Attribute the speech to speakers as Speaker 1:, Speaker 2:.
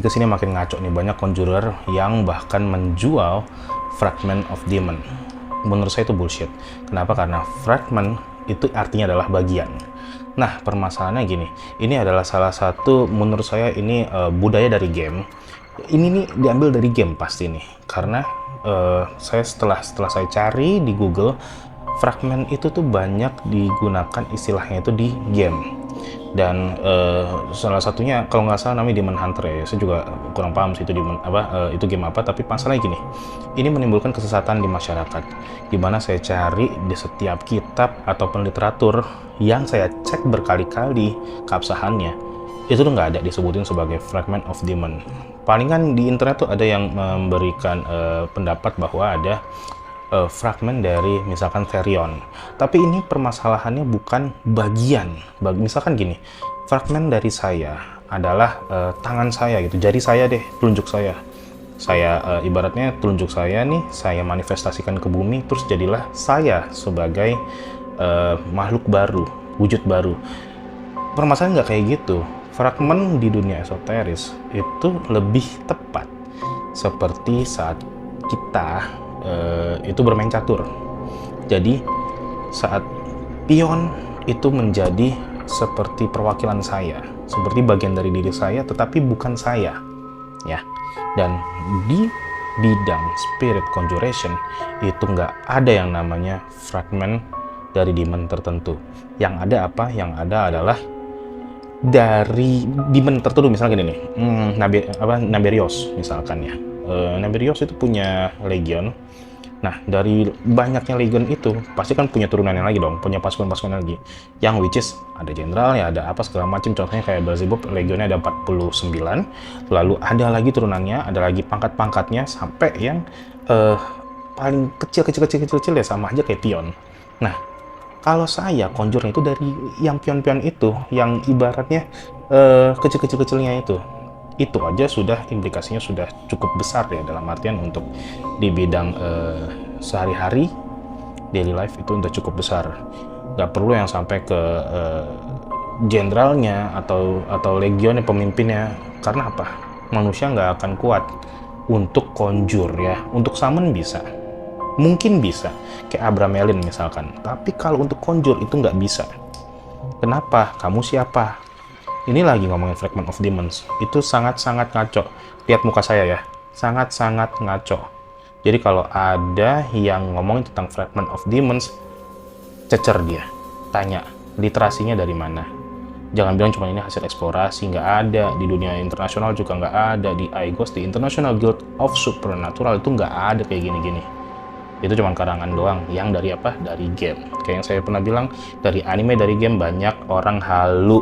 Speaker 1: kesini makin ngaco nih, banyak conjurer yang bahkan menjual Fragment of Demon. Menurut saya itu bullshit. Kenapa? Karena fragment itu artinya adalah bagian. Nah, permasalahannya gini, ini adalah salah satu, menurut saya ini budaya dari game. Ini nih diambil dari game pasti nih, karena saya setelah saya cari di Google, fragment itu tuh banyak digunakan istilahnya itu di game. Dan salah satunya kalau nggak salah namanya Demon Hunter ya, saya juga kurang paham sih itu itu game apa, tapi masalahnya gini, ini menimbulkan kesesatan di masyarakat, dimana saya cari di setiap kitab ataupun literatur yang saya cek berkali-kali keabsahannya, itu tuh nggak ada disebutin sebagai Fragment of Demon. Palingan di internet tuh ada yang memberikan pendapat bahwa ada fragmen dari misalkan Therion. Tapi ini permasalahannya bukan bagian. Misalkan gini, fragmen dari saya adalah tangan saya gitu, jari saya deh, telunjuk saya. Saya ibaratnya telunjuk saya nih, saya manifestasikan ke bumi, terus jadilah saya sebagai makhluk baru, wujud baru. Permasalahan nggak kayak gitu. Fragmen di dunia esoteris itu lebih tepat seperti saat kita itu bermain catur. Jadi saat pion itu menjadi seperti perwakilan saya, seperti bagian dari diri saya, tetapi bukan saya, ya. Dan di bidang spirit conjuration itu nggak ada yang namanya fragment dari demon tertentu. Yang ada apa? Yang ada adalah dari demon tertentu, misalnya gini nih, Naberios misalkan ya. Naberios itu punya legion. Nah, dari banyaknya legion itu pasti kan punya turunannya lagi dong, punya pasukan-pasukan lagi, yang which is ada jenderalnya, ada apa segala macam. Contohnya kayak Beelzebub, legionnya ada 49, lalu ada lagi turunannya, ada lagi pangkat-pangkatnya, sampai yang paling kecil ya, sama aja kayak pion. Nah, kalau saya conjure itu dari yang pion-pion itu, yang ibaratnya kecil-kecilnya itu aja sudah implikasinya sudah cukup besar ya, dalam artian untuk di bidang sehari-hari daily life itu udah cukup besar. Gak perlu yang sampai ke jenderalnya atau legionnya, pemimpinnya. Karena apa? Manusia nggak akan kuat untuk conjure ya. Untuk summon bisa, mungkin bisa kayak Abramelin misalkan, tapi kalau untuk conjure itu nggak bisa. Kenapa? Kamu siapa? Ini lagi ngomongin Fragment of Demons, itu sangat-sangat ngaco. Lihat muka saya ya, sangat-sangat ngaco. Jadi kalau ada yang ngomongin tentang Fragment of Demons, cecer dia, tanya literasinya dari mana. Jangan bilang cuma ini hasil eksplorasi, nggak ada. Di dunia internasional juga nggak ada. Di IGOS, di International Guild of Supernatural, itu nggak ada kayak gini-gini. Itu cuma karangan doang, yang dari apa? Dari game. Kayak yang saya pernah bilang, dari anime, dari game, banyak orang halu